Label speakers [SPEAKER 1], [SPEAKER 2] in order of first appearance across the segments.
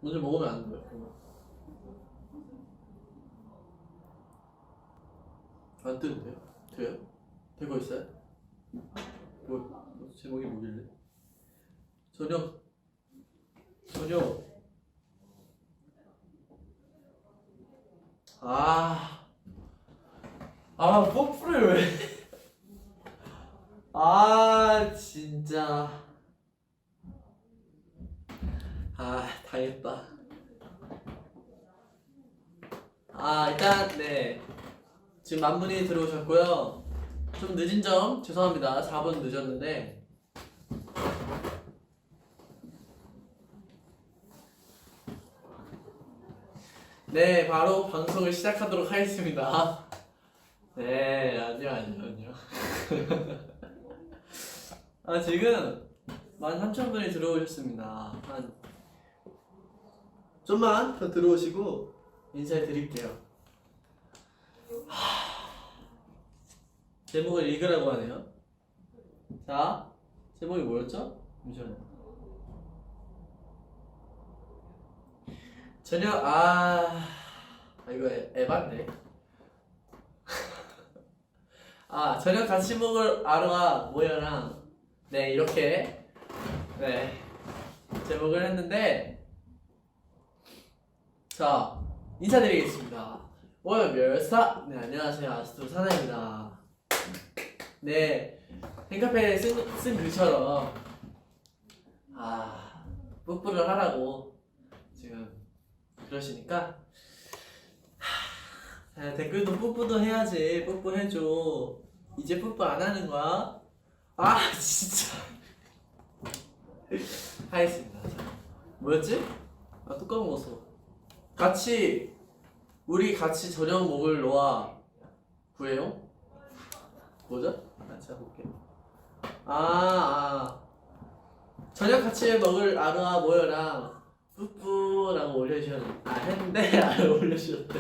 [SPEAKER 1] 오늘 먹으면 안 돼요. 안 뜨는데요? 돼요? 되고 있어요? 뭐 제목이 뭐길래? 저녁. 뽀뽀를 왜? 진짜. 당했다. 일단 네, 지금 만 분이 들어오셨고요. 좀 늦은 점 죄송합니다. 4분 늦었는데 네, 바로 방송을 시작하도록 하겠습니다. 네, 아니요. 지금 13,000분이 들어오셨습니다. 좀만 더 들어오시고 인사해 드릴게요. 제목을 읽으라고 하네요. 자, 제목이 뭐였죠? 잠시만요. 저녁, 이거 에반데. 저녁 같이 먹을 아로아 모여랑 네, 이렇게 네, 제목을 했는데, 자, 인사드리겠습니다. 월별사. 네, 안녕하세요. 아스트로 사나입니다. 네, 팬카페에 쓴 글처럼 뽀뽀를 하라고 지금 그러시니까 댓글도 뽀뽀도 해야지. 뽀뽀해줘. 이제 뽀뽀 안 하는 거야? 진짜. 하겠습니다. 자, 뭐였지? 또 까먹었어. 우리 같이 저녁 먹을 너와 구해요? 뭐죠? 제가 볼게요. 저녁 같이 먹을 아르아 모여랑 뿌뿌라고 했는데 올려주셨대.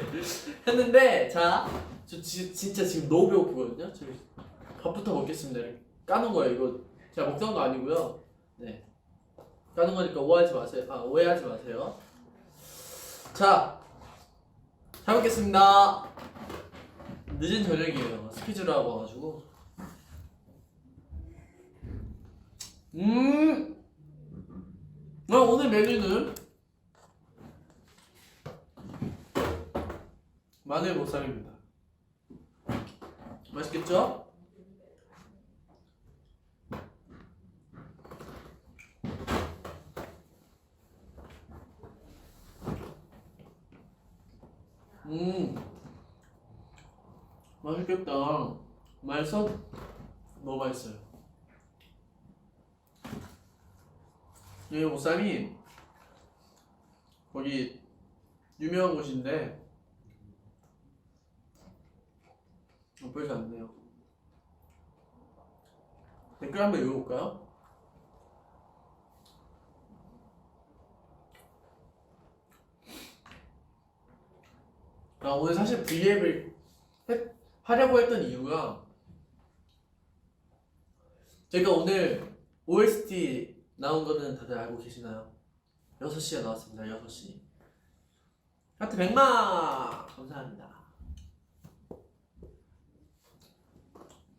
[SPEAKER 1] 했는데, 자, 저 진짜 지금 너무 배고프거든요. 저기 밥부터 먹겠습니다. 이렇게 까는 거예요. 이거 제가 먹던 거 아니고요. 네, 까는 거니까 오해하지 마세요. 자, 잘 먹겠습니다. 늦은 저녁이에요. 스케줄 하고 와가지고. 오늘 메뉴는 마늘 보쌈입니다. 맛있겠죠? 맛있겠다. 맛있어? 너무 맛있어요. 이 보쌈이 거기 유명한 곳인데 별로 안 돼요. 댓글 한번 읽어볼까요? 오늘 사실 V앱을 하려고 했던 이유가, 제가 오늘 OST 나온 거는 다들 알고 계시나요? 6시에 나왔습니다. 6시. 하트 100만! 감사합니다.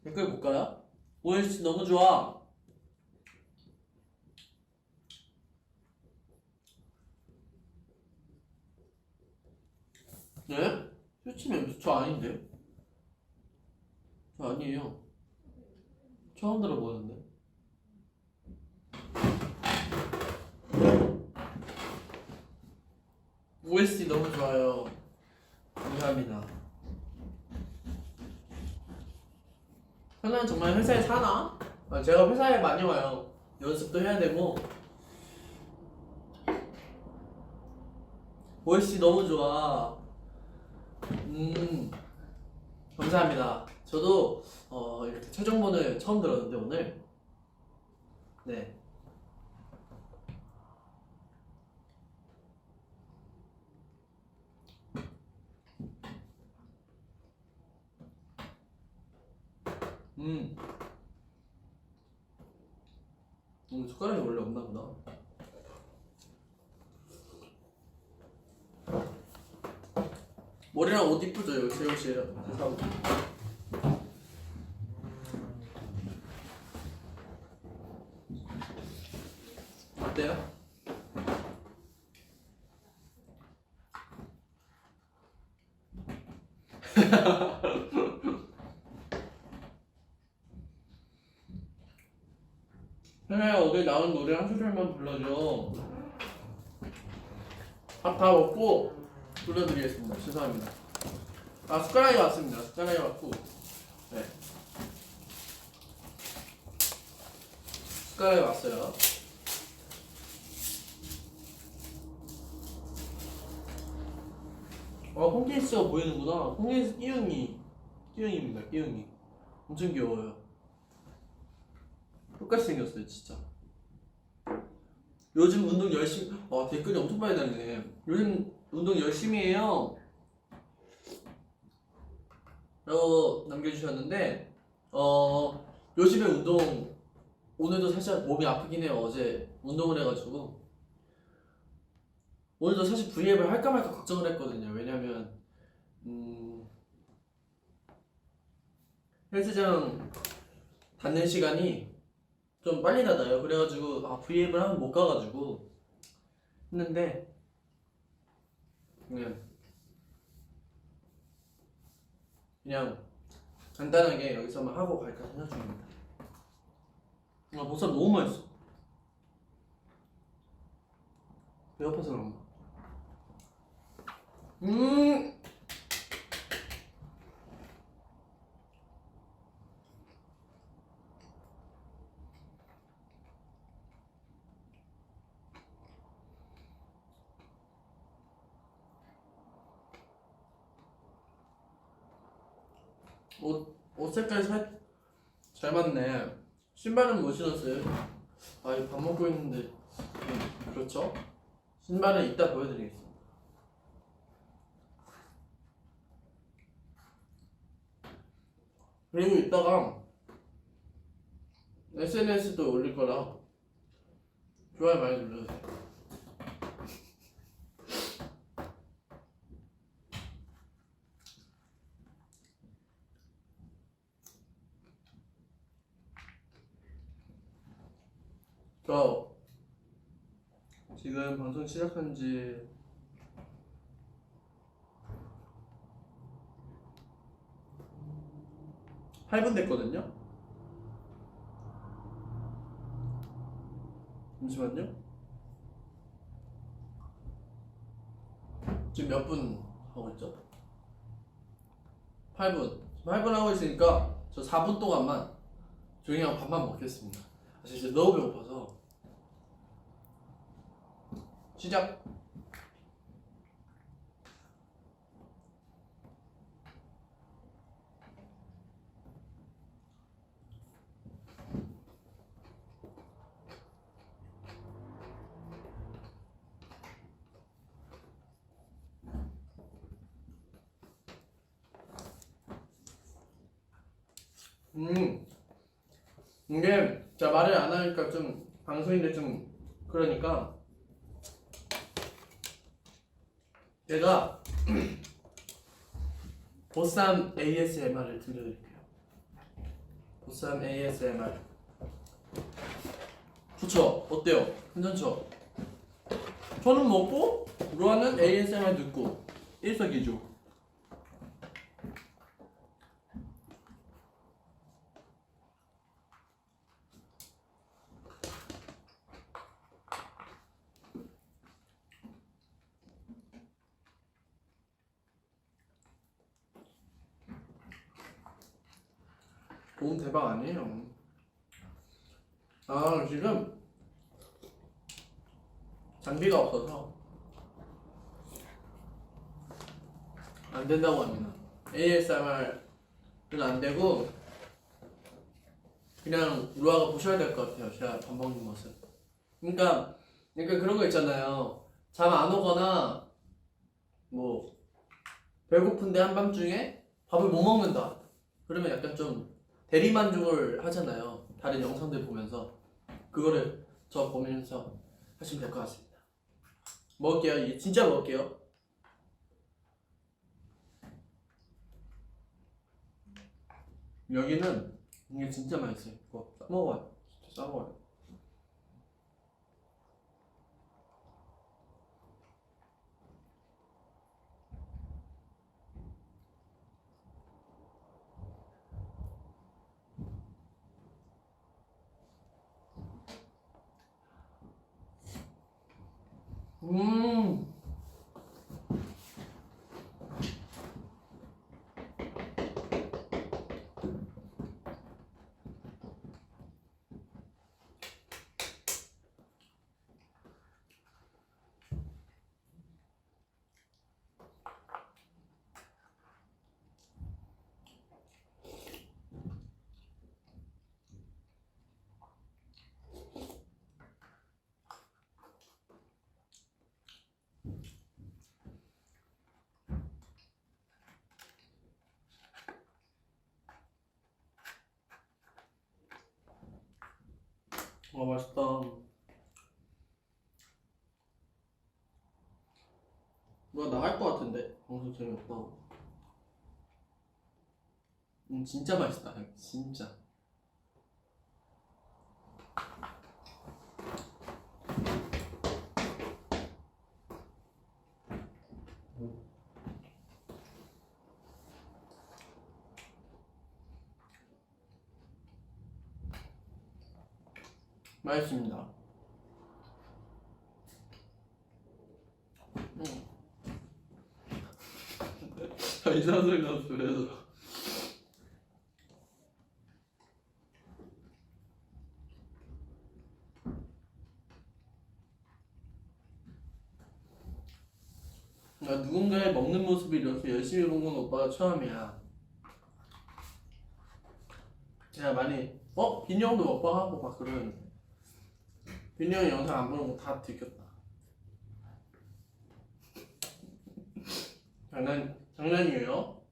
[SPEAKER 1] 댓글 볼까요? OST 너무 좋아. 네? 쇼치면 저 아닌데? 저 아니에요. 처음 들어보는데. OST 너무 좋아요. 감사합니다. 현아는 정말 회사에 사나? 제가 회사에 많이 와요. 연습도 해야 되고. OST 너무 좋아. 감사합니다. 저도 이렇게 최종본을 처음 들었는데 오늘. 네. 숟가락이 원래 없나 보다. 머리랑 옷 이쁘죠? 이거 제 옷이에요. 사고. 어때요? 그래, 어디 나온 노래 한 소절만 불러줘. 밥 다 먹고 불러드리겠습니다. 죄송합니다. 아, 숟가락이 왔습니다. 숟가락이 왔고. 네. 숟가락이 왔어요. 홈케이스가 보이는구나. 홈케이스 끼웅이입니다. 끼웅이. 엄청 귀여워요. 똑같이 생겼어요, 진짜. 요즘 운동 열심히. 댓글이 엄청 많이 달리네. 요즘 운동 열심히 해요. 라고 남겨주셨는데, 요즘에 운동, 오늘도 살짝 몸이 아프긴 해요. 어제 운동을 해가지고. 오늘도 사실 V앱을 할까 말까 걱정을 했거든요. 왜냐면, 헬스장 닫는 시간이 좀 빨리 닫아요. 그래가지고, V앱을 하면 못 가가지고 했는데, 그냥 간단하게 여기서만 하고 갈까 생각 중입니다. 보쌈 너무 맛있어. 배고파서 그런가. 옷 색깔 잘 맞네. 신발은 못 신었어요. 이거 밥 먹고 있는데. 그렇죠? 신발은 이따 보여드리겠습니다. 그리고 이따가 SNS도 올릴 거라 좋아요 많이 눌러주세요. 저 지금 방송 시작한 지 8분 됐거든요? 잠시만요. 지금 몇 분 하고 있죠? 8분. 8분 하고 있으니까 저 4분 동안만 조용히 하고 밥만 먹겠습니다. 진짜 너무 배고파서. 시작! 이게 제가 말을 안 하니까 좀 방송인데 좀 그러니까 제가 보쌈 ASMR을 들려드릴게요. 보쌈 ASMR 좋죠? 어때요? 괜찮죠? 저는 먹고 로아는 ASMR 듣고 일석이조. 도움 대박 아니에요. 지금 장비가 없어서 안 된다고 합니다. ASMR은 안 되고 그냥 루아가 보셔야 될 것 같아요. 제가 밥 먹는 모습. 그러니까 그런 거 있잖아요. 잠 안 오거나 뭐 배고픈데 한밤중에 밥을 못 먹는다. 그러면 약간 좀 대리만족을 하잖아요. 다른 영상들 보면서. 그거를 저 보면서 하시면 될 것 같습니다. 먹을게요. 진짜 먹을게요. 여기는 이게 진짜 맛있어요. 이거 싸먹어요. 진짜 싸먹어요. 음. 와 맛있다. 나 할 것 같은데 방송 재미없다. 진짜 맛있다. 진짜. 맛있습니다. 이상한 소리 나서 그래서. 나 누군가의 먹는 모습을 이렇게 열심히 본 건 오빠가 처음이야. 내가 많이 빈이 형도 먹방하고 막 그러는데 빈이 형이 영상 안 보는 거 다 들켰다. 장난이에요?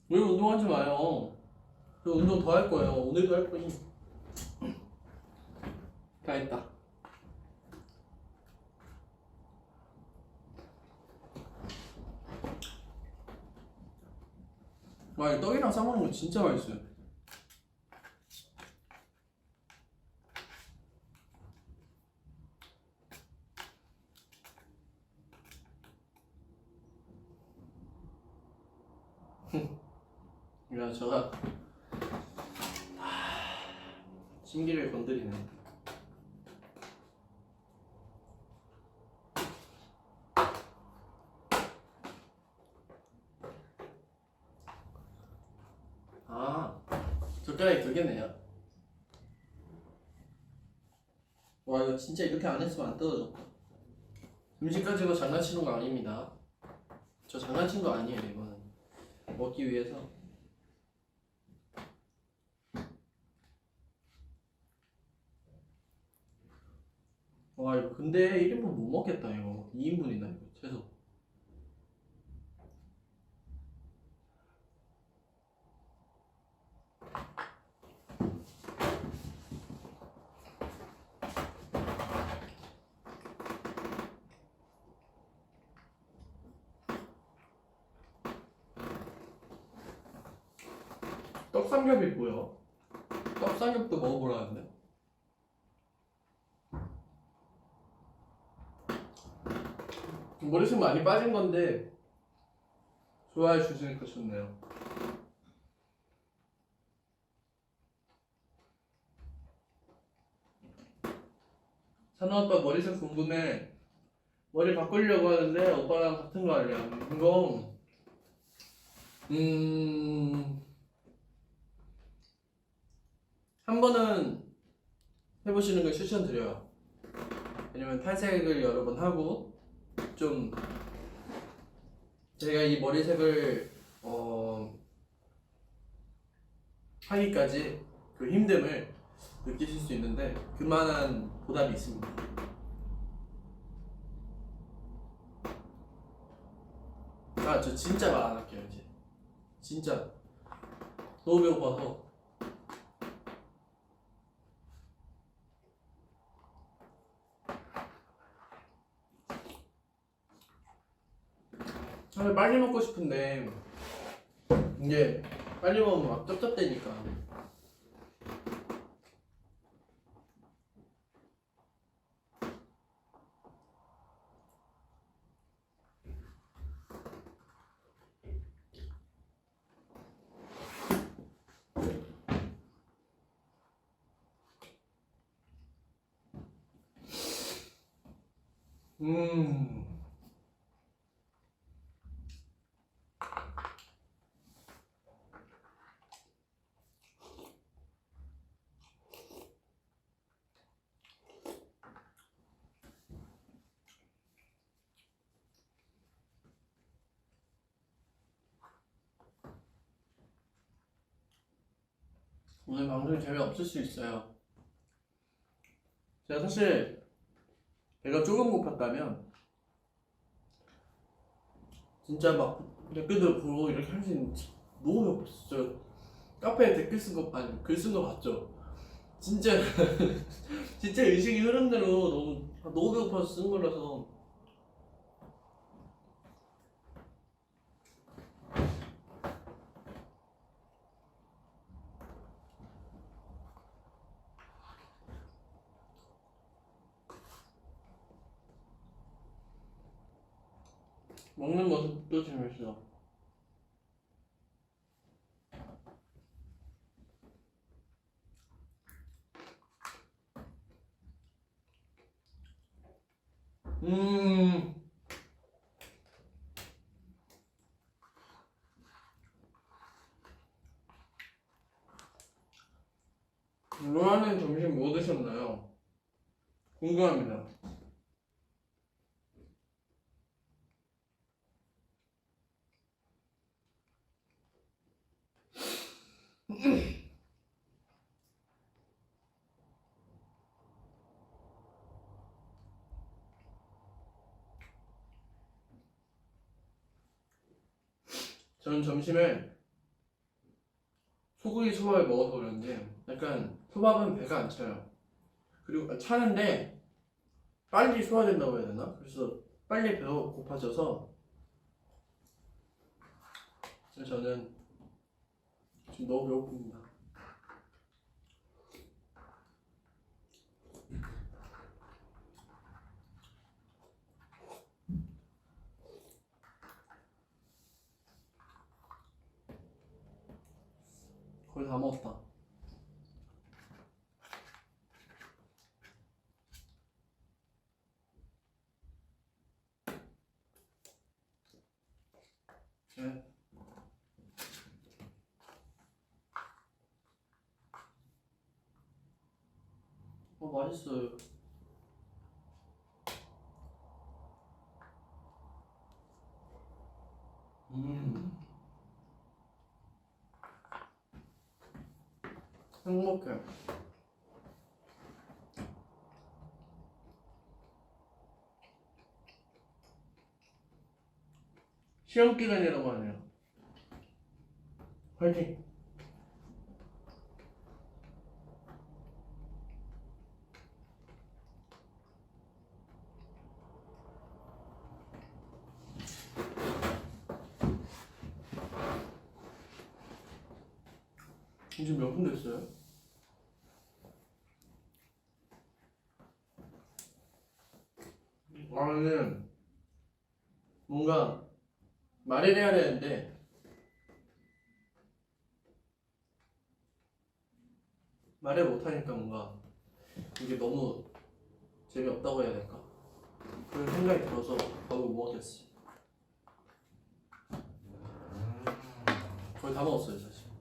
[SPEAKER 1] 왜 운동하지 마요? 저 운동 더 할 거예요. 오늘도 할 거니. 다 했다. 와, 이 떡이랑 싸먹는 거 진짜 맛있어요. 야, 저가 심기를 건드리네. 아, 젓가락이 두 개네요. 와, 이거 진짜 이렇게 안 했으면 안 뜯어졌다. 음식 가지고 장난치는 거 아닙니다. 저 장난친 거 아니에요. 이거는 먹기 위해서. 와, 이거 근데 1인분 못 먹겠다. 이거 2인분이나 이거 최소. 떡삼겹이 뭐야? 떡삼겹도 먹어보라는데. 머리숱 많이 빠진 건데 좋아해 주시니까 좋네요. 산호 오빠 머리숱 궁금해. 머리 바꾸려고 하는데 오빠랑 같은 거 아니야. 이거 한 번은 해보시는 걸 추천드려요. 왜냐면 탈색을 여러 번 하고 좀 제가 이 머리색을 하기까지 그 힘듦을 느끼실 수 있는데 그만한 보답이 있습니다. 아, 저 진짜 말 안 할게요 이제. 진짜 너무 배고파서. 사실 빨리 먹고 싶은데 이게 빨리 먹으면 막 쩝쩝대니까. 음. 오늘 방송이 재미없을 수 있어요. 제가 사실 배가 조금 고팠다면 진짜 막 댓글들 보고 이렇게 할 수 있는지 너무 배고팠어요. 카페에 댓글 쓴 거, 아니 글 쓴 거 봤죠? 진짜 진짜 의식이 흐른 대로 너무 배고파서 쓴 거라서. 먹는 모습도 재밌어. 음. 로아는 점심 뭐 드셨나요? 궁금합니다. 저는 점심에 소고기 초밥을 먹어서 그런지 약간 초밥은 배가 안 차요. 그리고 차는데 빨리 소화된다고 해야 되나? 그래서 빨리 배가 고파져서 저는 지금 너무 배고픕니다. 거의 다 먹었다. 네. 맛있어요. 행복해. 시험 기간이라고 하네요. 화이팅! 지금 몇 분 됐어요? 아니 뭔가 말을 해야 되는데 말을 못하니까 뭔가 이게 너무 재미없다고 해야 될까? 그런 생각이 들어서 밥을 못 먹겠어. 거의 다 먹었어요 사실.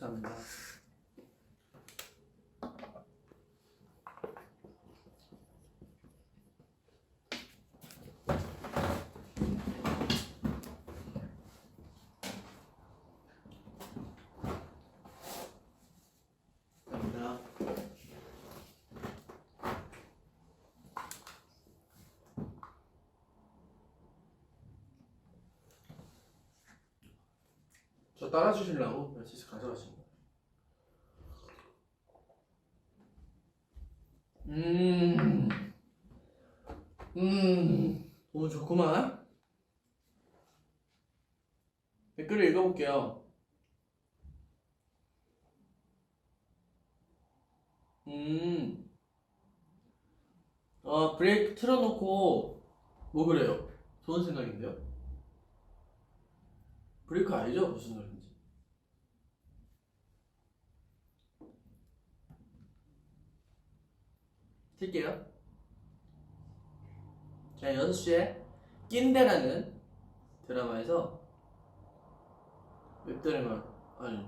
[SPEAKER 1] 감사합니다. 따라주시려고 멸치스 가져가신 거예요. 너무 좋구만. 댓글을 읽어볼게요. 브레이크 틀어놓고 뭐 그래요? 좋은 생각인데요? 브레이크 알죠? 무슨 노래인지. 틀게요. 자, 6시에 낀데라는 드라마에서 웹드라마, 아니,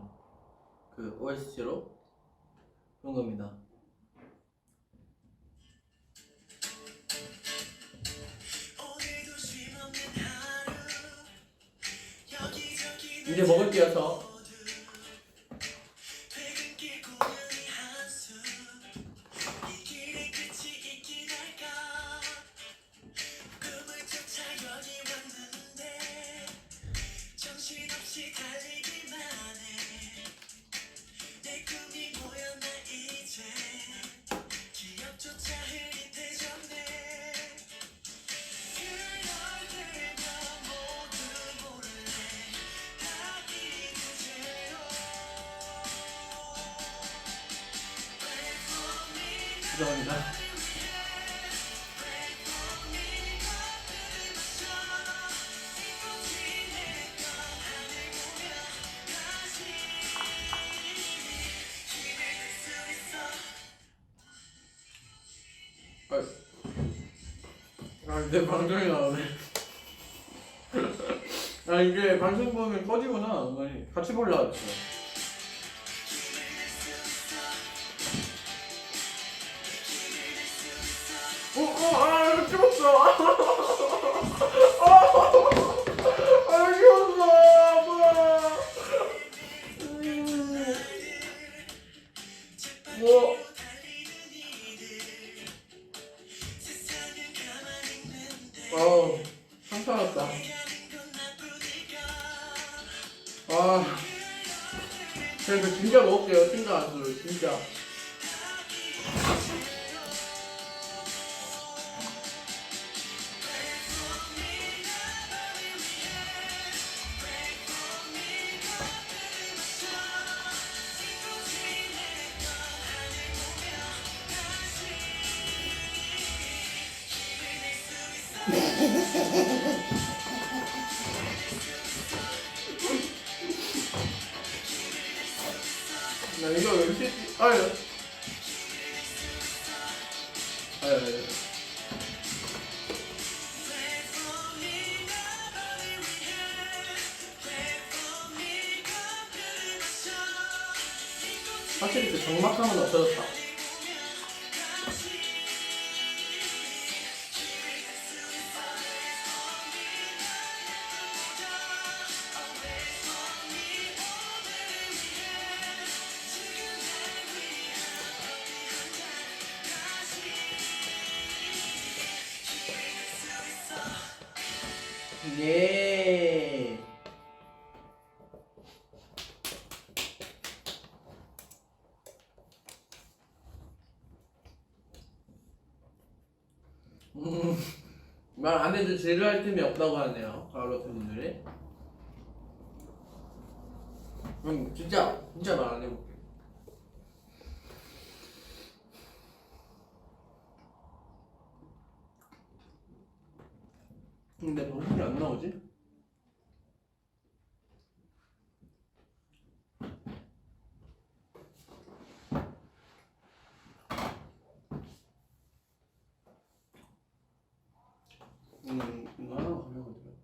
[SPEAKER 1] 그 OST로 그런 겁니다. 이제 먹을게요, 저. 죄송합니다. 이제 방송이 나오네. 이게 방송 보면 꺼지구나. 같이 보려고 했어. 이거 찍었어. 찍었어. 뭐. 상처났다. 그래도 진짜 먹을게요. 진짜 안주 진짜. 나 이거 왜 이렇게 아유. 확실히 그 적막함은 없어졌다. 예. 말 안 해도 지루할 틈이 없다고 하네요. 가을 같은 분들이. 진짜 말 안 해볼게. 근데 방송이 안 나오지? 이거 하나 가져가지고.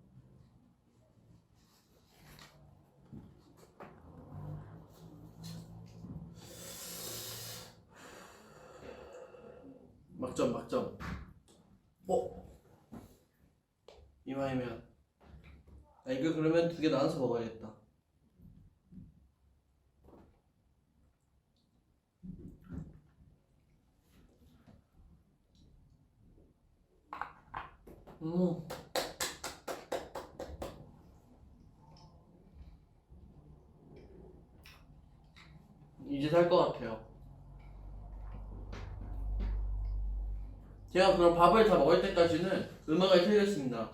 [SPEAKER 1] 막점. 이마이면. 이거 그러면 2개 나눠서 먹어야겠다. 이제 살 것 같아요. 제가 그럼 밥을 다 먹을 때까지는 음악을 틀겠습니다.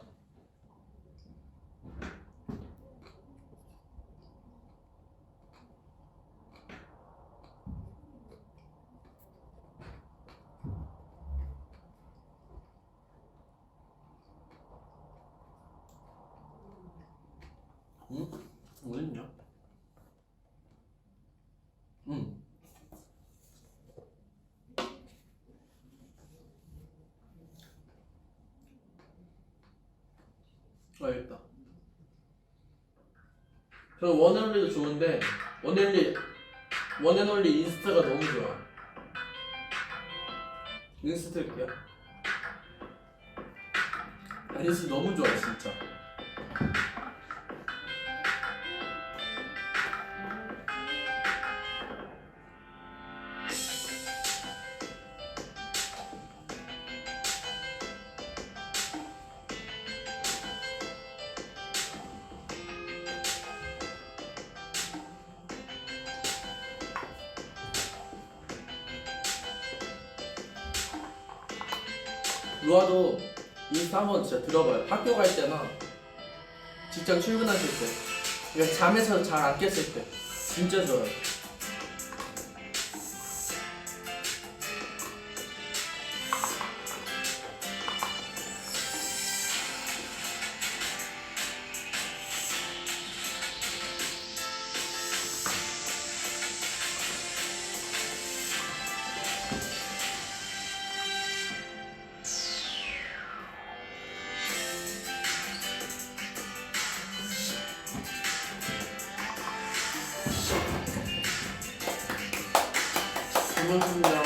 [SPEAKER 1] 응? 어딨냐? 응. 알겠다. 저는 원앤올리도 좋은데 원앤올리 인스타가 너무 좋아요. 인스타 할게요. 인스타 너무 좋아요 진짜. 루아도 인스타 한번 진짜 들어봐요. 학교 갈 때나 직장 출근하실 때, 그러니까 잠에서 잘 안 깼을 때 진짜 좋아요. 고맙습니다.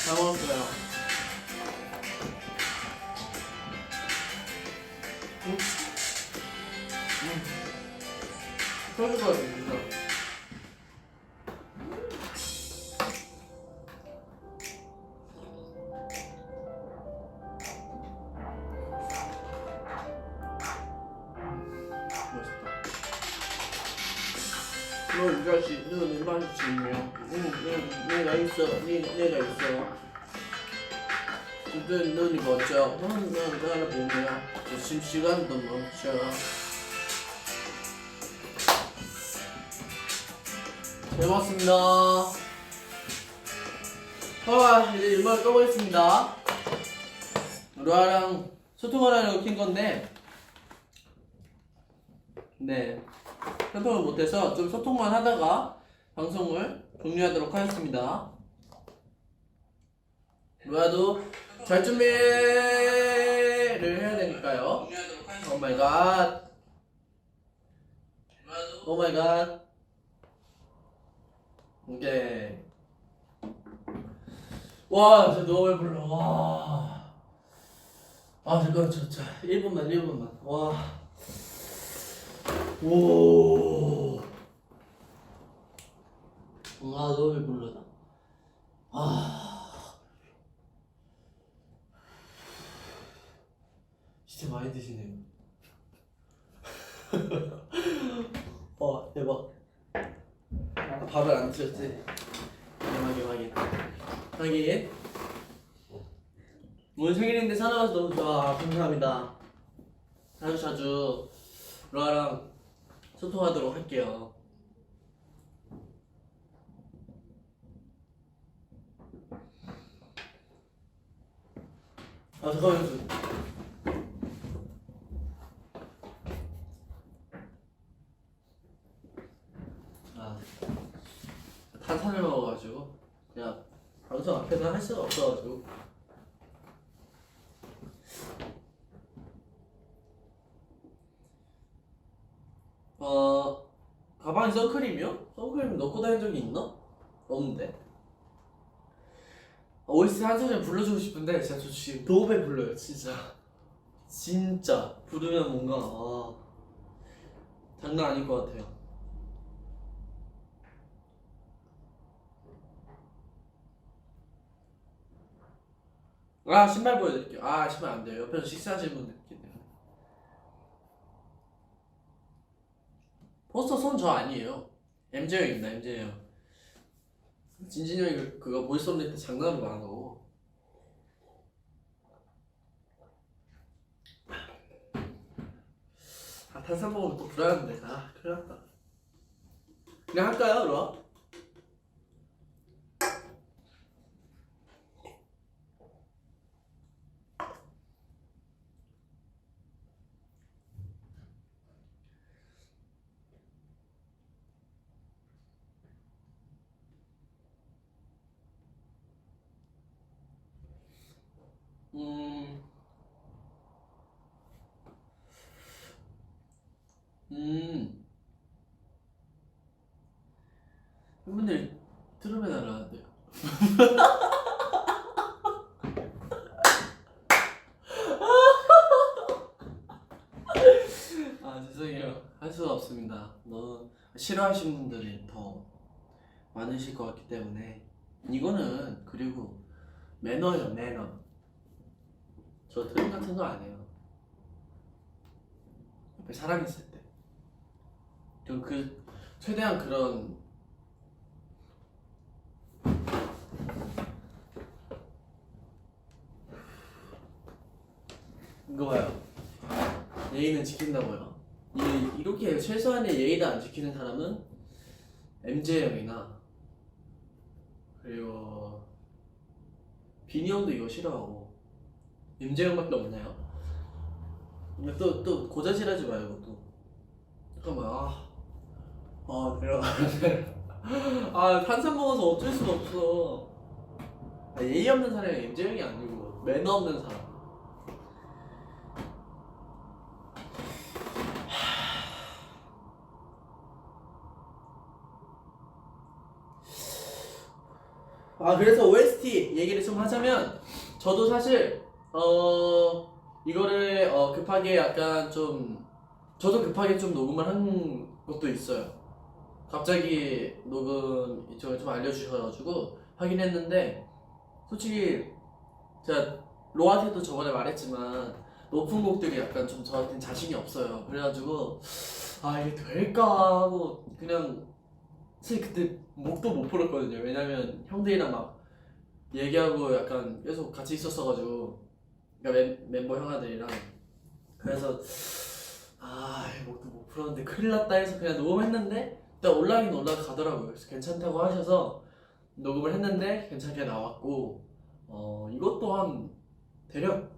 [SPEAKER 1] 잘 먹었어요. 터질 것 같아 진짜. 너 이 자식, 너내 맛있지냐? 내가 있어, 내가 있어. 너니 멋져. 넌 나를 보면 심시간도 멈춰. 잘 먹었습니다. 이제 음악을 꺼보겠습니다. 루아랑 소통을 하려고 킨 건데, 네. 소통을 못해서 좀 소통만 하다가 방송을 종료하도록 하겠습니다. 루아도 잘 준비를 해야 되니까요. 오 마이 갓. 오 마이 갓. 오케이. 와, 진짜 너무 배불러. 와. 아, 잠깐만, 진짜. 1분만. 와. 오. 아, 너무 배불러다. 아. 진짜 많이 드시네요. 대박. 밥을 안 드셨지? 하긴. 오늘 생일인데 찾아와서 너무 좋아. 감사합니다. 자주 루아랑 소통하도록 할게요. 잠깐만요. 탄산을 먹어가지고 그냥 방송 앞에서 할 수가 없어가지고. 가방에 선크림이요? 선크림 넣고 다닌 적이 있나? 없는데. OST 한 소절 불러주고 싶은데 진짜 저 지금 너무 배불러요 진짜 부르면 뭔가 장난 아닐 것 같아요. 아 신발 보여드릴게요. 아 신발 안 돼요. 옆에서 식사하시는 분들 있기 때문에. 포스터 손 저 아니에요. MJ 형입니다. MJ 형. 진진이 형이 그거 보이스 오브 때 장난으로 말한 거고. 아 탄산 먹으면 또 불안한데. 아 큰일 났다. 그냥 할까요 그럼? 음... 음... 팬분들 트름해달라는데요. 아 죄송해요. 할 수가 없습니다. 너무 싫어하시는 분들이 더 많으실 것 같기 때문에 이거는 그리고 매너예요 매너. 저 트림 같은 거 안 해요. 옆에 사람 있을 때. 그 최대한 그런 이거 봐요. 예의는 지킨다고요. 이렇게 최소한의 예의도 안 지키는 사람은 MJ 형이나 그리고 비니 형도 이거 싫어하고 MJ 형밖에 없나요? 근데 또 고자질하지 말고 또 잠깐만 그래요. 아 탄산 먹어서 어쩔 수가 없어. 예의 없는 사람이 MJ 형이 아니고 매너 없는 사람. 아 그래서 OST 얘기를 좀 하자면 저도 사실 이거를 급하게 약간 좀 저도 급하게 좀 녹음을 한 것도 있어요. 갑자기 녹음 이쪽을 좀 알려주셔가지고 하긴 했는데 솔직히 제가 로아한테도 저번에 말했지만 높은 곡들이 약간 좀 저한테는 자신이 없어요. 그래가지고 아 이게 될까 하고 그냥 사실 그때 목도 못 풀었거든요. 왜냐면 형들이랑 막 얘기하고 약간 계속 같이 있었어가지고 그러니까 멤버 형아들이랑 그래서 목도 못 풀었는데 큰일 났다 해서 그냥 녹음했는데 일단 올라가긴 올라가더라고요. 그래서 괜찮다고 하셔서 녹음을 했는데 괜찮게 나왔고 이것도 한 대략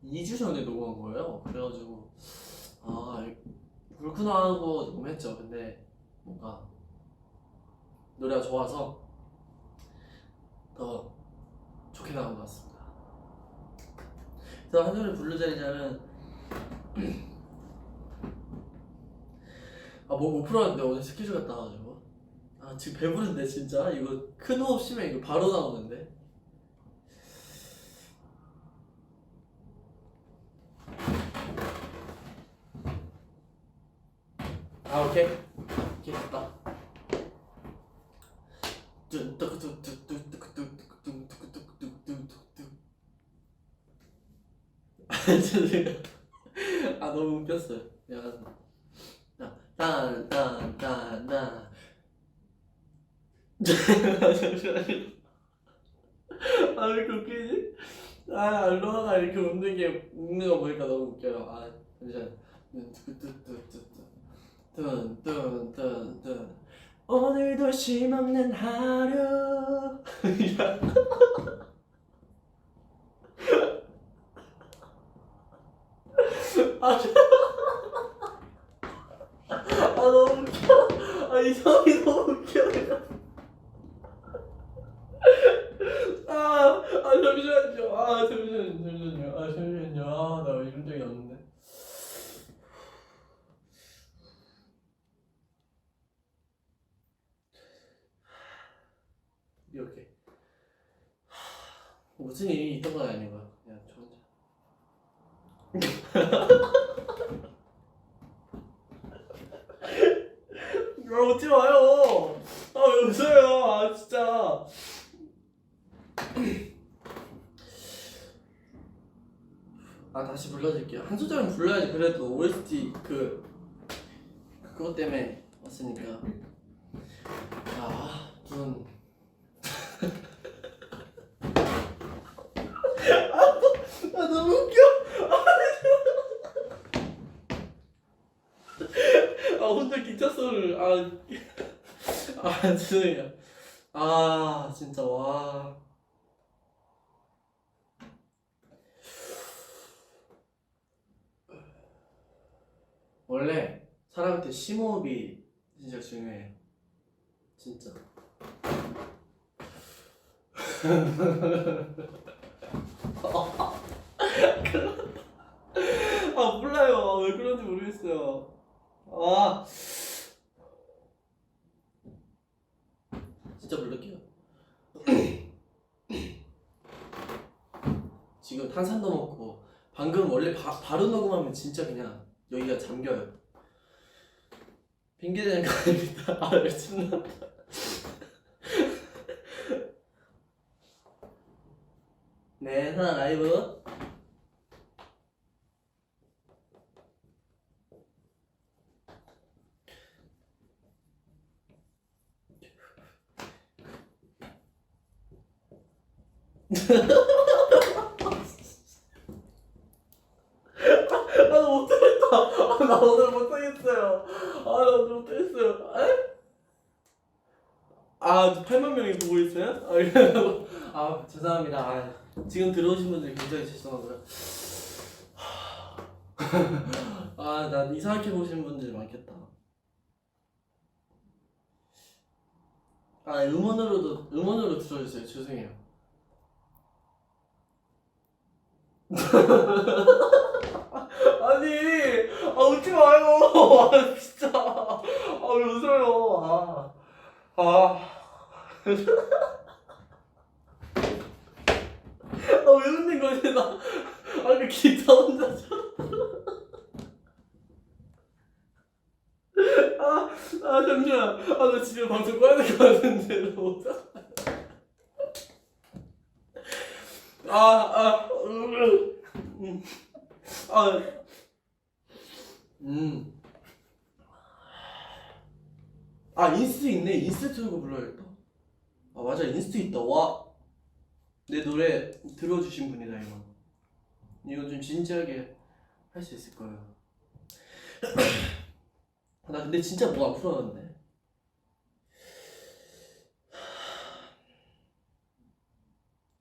[SPEAKER 1] 2주 전에 녹음한 거예요. 그래가지고 그렇구나 하고 녹음했죠. 근데 뭔가 노래가 좋아서 더 좋게 나온 것 같습니다. 그래서 한 소리 부르자면 목 못 풀었는데 오늘 스케줄 갔다 와가지고 지금 배부른데 진짜 이거 큰 호흡 쉬면 이거 바로 나오는데 오케이 됐다. 죄송해요. 너무 웃겼어요. 미안합니다. 딴딴딴딴 잠시만요. 왜 이렇게 웃기지? 알로하가 이렇게 웃는 거 보니까 너무 웃겨요. 잠시만. 뚠뚠뚠뚠 오늘도 쉼없는 하루. 너무 웃겨. 이 상황이 너무 웃겨. 잠시만요. 나 이런 적이 없는데. 이렇게 무슨 일이 있던 건 아니고요. 그냥 저 혼자. 웃지 마요. 왜 웃어요? 진짜. 다시 불러드릴게요. 한 소절은 불러야지. 그래도 OST 그것 때문에 왔으니까. 아, 눈. 아, 너무 웃겨. 아, 혼자 기차 소리를. 죄송해요. 아, 진짜 와. 원래 사람한테 심호흡이 진짜 중요해요. 진짜. 몰라요. 왜 그런지 모르겠어요. 진짜 부를게요. 지금 탄산도 먹고 방금 원래 바로 녹음하면 진짜 그냥 여기가 잠겨요. 핑계대는 거 아닙니다. 미친놈. 네, 하나 라이브. 나 못하겠다. 나 오늘 못하겠어요. 나 오늘 못하겠어요. 저 8만 명이 보고 있어요? 죄송합니다. 지금 들어오신 분들 굉장히 죄송하고요. 난 이상하게 보시는 분들이 많겠다. 음원으로 들어주세요. 죄송해요. 아니, 웃지 마요. 진짜. 왜 웃어요? 왜 웃는 거지, 나? 그 기타 혼자 쳐. 잠시만. 나 집에 방송 꺼야 될 것 같은데, 나 못하. 인스트 있네. 인스트 틀고 불러야겠다. 맞아, 인스트 있다. 와, 내 노래 들어주신 분이다. 이건 좀 진지하게 할 수 있을 거예요. 나 근데 진짜 뭐 안 풀어놨네.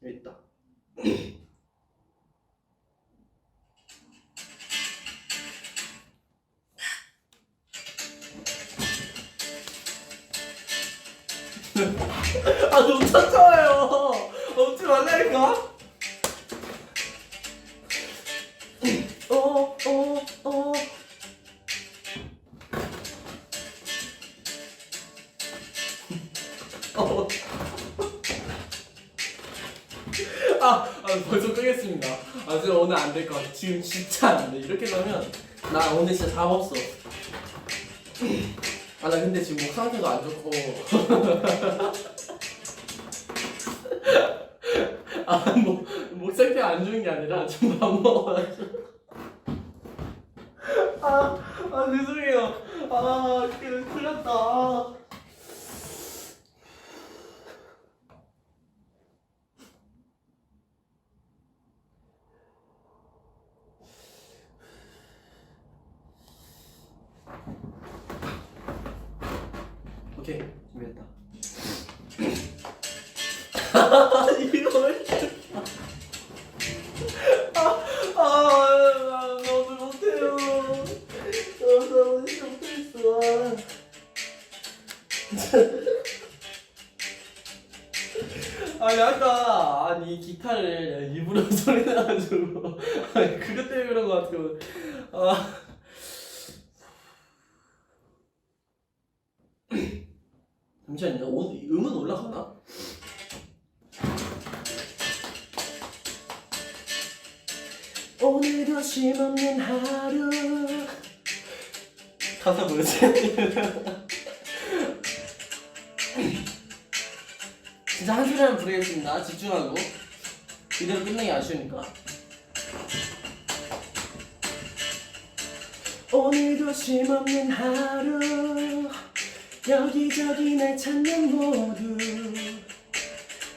[SPEAKER 1] 여기 있다. 너무 쳤잖아요. 웃지 말라니까. 벌써 끄겠습니다. 지금 오늘 안 될 것 같아. 지금 진짜 안 돼. 이렇게 가면 나 오늘 진짜 답 없어. 나 근데 지금 목 상태도 안 좋고. 목 상태 안 좋은 게 아니라 좀 밥 먹어가지고. 죄송해요. 큰일 났다. 오케이, 준비했다. 이거 왜 이렇게. 나 오늘 못해요. 나 오늘 진짜 못하겠어. 아까 이 기타를 일부러 소리 나가지고 그것 때문에 그런 것 같아요. 잠시만요. 오늘 음은 올라가나? 오늘도 쉼없는 하루. 가사 뭐였지? 진짜 한 소리만 부르겠습니다. 집중하고. 이대로 끝내기 아쉬우니까. 오늘도 쉼없는 하루 여기저기 날 찾는 모두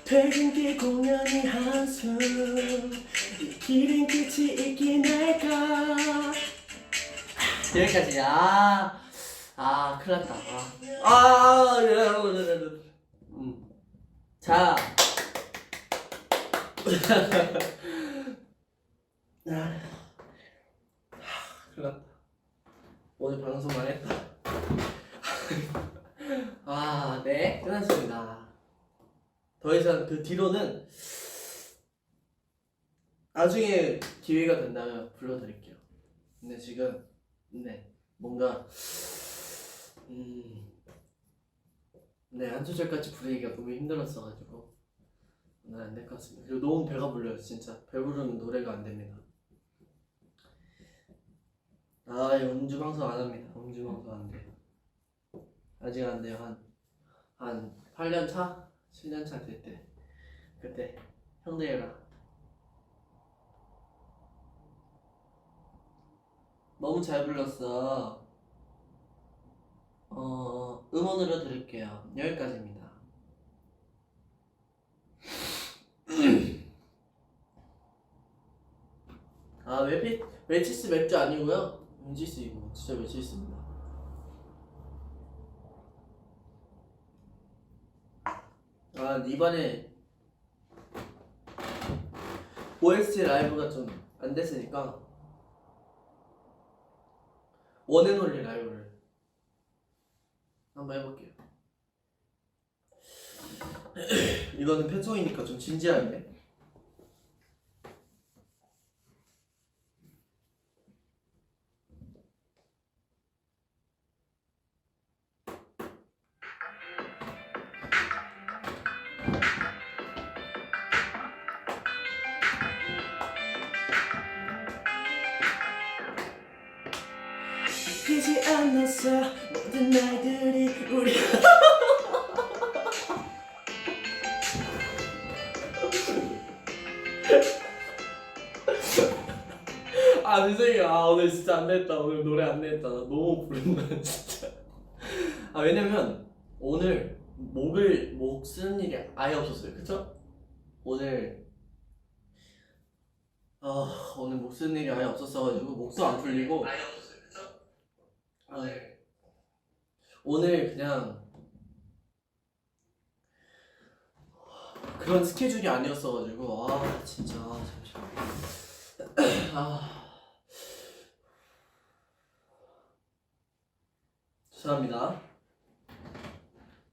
[SPEAKER 1] 퇴근길 공연이 한숨 이 길은 끝이 있긴 할까. 여기까지야. 큰일났다. 자 큰일났다. 오늘 방송 망했다. 네, 끝났습니다. 더 이상 그 뒤로는 나중에 기회가 된다면 불러드릴게요. 근데 지금 뭔가 한 소절까지 부르기가 너무 힘들었어가지고 오늘 안 될 것 같습니다. 그리고 너무 배가 불러요. 진짜 배부르면 노래가 안 됩니다. 음주 방송 안 합니다. 음주 방송 안 돼요. 아직 안 돼요. 한 8년 차? 7년 차 될 때 그때 형들이랑 너무 잘 불렀어. 음원으로 드릴게요. 여기까지입니다. 웰치스 맥주 아니고요. 웰치스 이거 진짜 웰치스입니다. 이번에 OST 라이브가 좀 안 됐으니까 원앤올리 라이브를 한번 해볼게요. 이거는 팬송이니까 좀 진지하게. 바뀌지 않았어 모든 날들이 우리 죄송해요. 오늘 진짜 안 됐다. 오늘 노래 안 됐다. 나 너무 부른다 진짜. 왜냐면 오늘 목 쓰는 일이 아예 없었어요. 그쵸? 오늘 목 쓰는 일이 아예 없었어가지고 목도 안 풀리고 아예 없었어요. 그쵸? 오늘 그냥 그런 스케줄이 아니었어가지고 진짜 잠시만. 죄송합니다.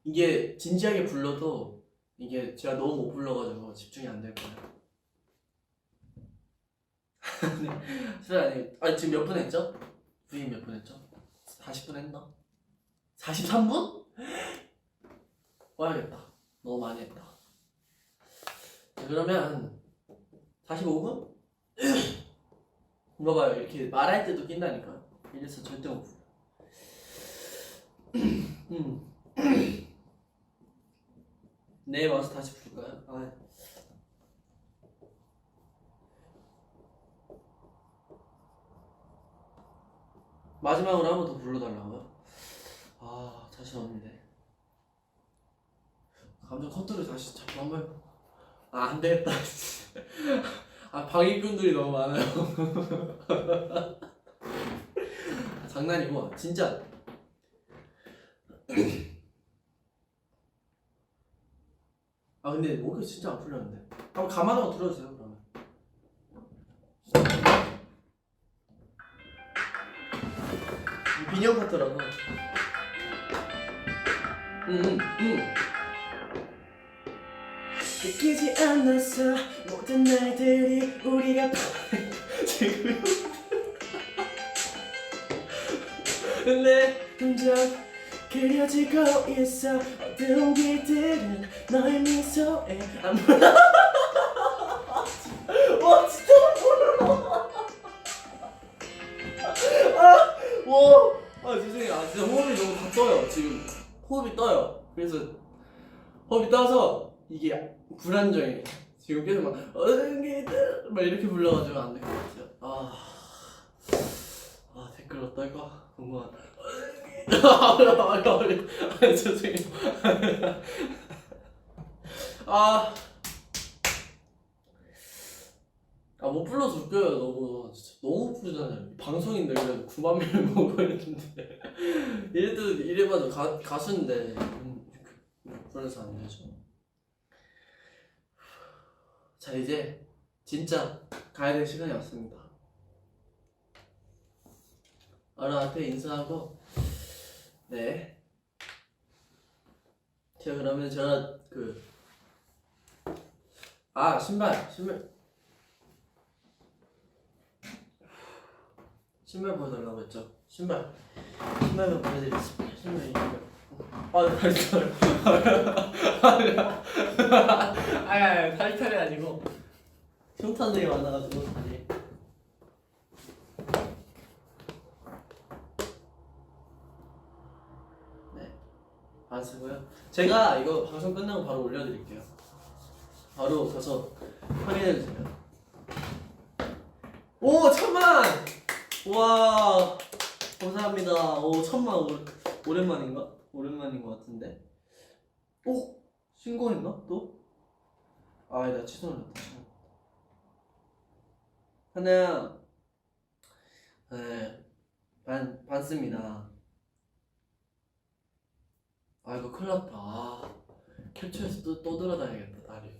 [SPEAKER 1] 이게 진지하게 불러도 이게 제가 너무 못 불러가지고 집중이 안 될 거예요. 지금 몇 분 했죠? 부인 몇 분 했죠? 40분 했나? 43분? 와야겠다. 너무 많이 했다. 그러면 45분? 이거 봐요. 이렇게 말할 때도 낀다니까. 이래서 절대 못 불러. 내일 와서 다시 부를까요? 마지막으로 한 번 더 불러달라고요? 자신 없는데. 감정 컨트롤 다시 잡고 한번 해봐. 안 되겠다. 방해꾼들이 너무 많아요. 장난이고 진짜. 근데 목이 진짜 안 풀렸는데. 한번 감아놓고 들어주세요 그러면. 비녀 파트라고. 느끼지 않았어 모든 날들이 우리가 지금 내 흔적 그려지고 있어. 어두운 길들은 너의 미소에 와 진짜 몰라. 죄송해요. 진짜 호흡이 너무 다 떠요. 지금 호흡이 떠요. 그래서 호흡이 떠서 이게 불안정해. 지금 계속 막 어두운 길들 막 이렇게 불러가지고 안 될 것 같아요. 댓글 어떨까? 궁금하다. 아, 죄송해요. 못 불러서 웃겨요. 너무 진짜 너무 부르잖아요. 방송인들 9만 명 보고 있는데 이래봐도 가수인데 불러서 안 되죠. 자, 이제 진짜 가야 될 시간이 왔습니다. 아라한테 인사하고, 네. 그러면 제가 신발 보여달라고 했죠. 신발만 보여드리겠습니다. 탈탈이 아니고 흉탄들이 많아가지고 다리. 네, 반스고요. 제가 이거 방송 끝나고 바로 올려드릴게요. 바로 가서 확인해주세요. 오, 1000만! 와, 감사합니다. 오, 1000만. 오랜만인가? 오랜만인 것 같은데. 오, 신고했나 또? 나 취소 눌렀다. 하나야, 네, 반습니다. 이거 큰일 났다. 캡처해서 또 돌아다녀야겠다, 다리.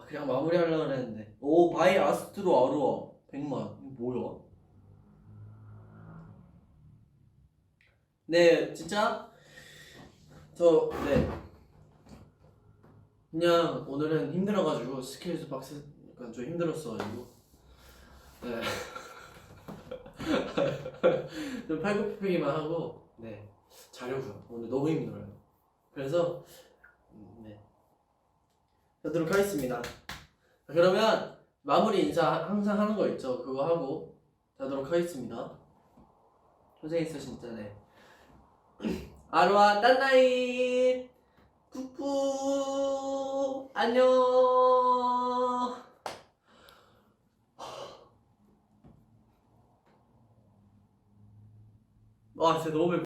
[SPEAKER 1] 그냥 마무리하려고 했는데. 오, 바이 아스트로 아루아 100만. 이거 뭐야? 네, 진짜 네, 그냥 오늘은 힘들어가지고 스케일도 약간 좀 힘들었어가지고, 네. 좀 팔굽혀펴기만 하고, 네, 자려고요. 오늘 너무 힘들어요. 그래서 네, 하도록 하겠습니다. 그러면 마무리 인사 항상 하는 거 있죠? 그거 하고 자도록 하겠습니다. 고생했어 진짜. 네. 아로아 딴나잇 뿌뿌 안녕. 진짜 너무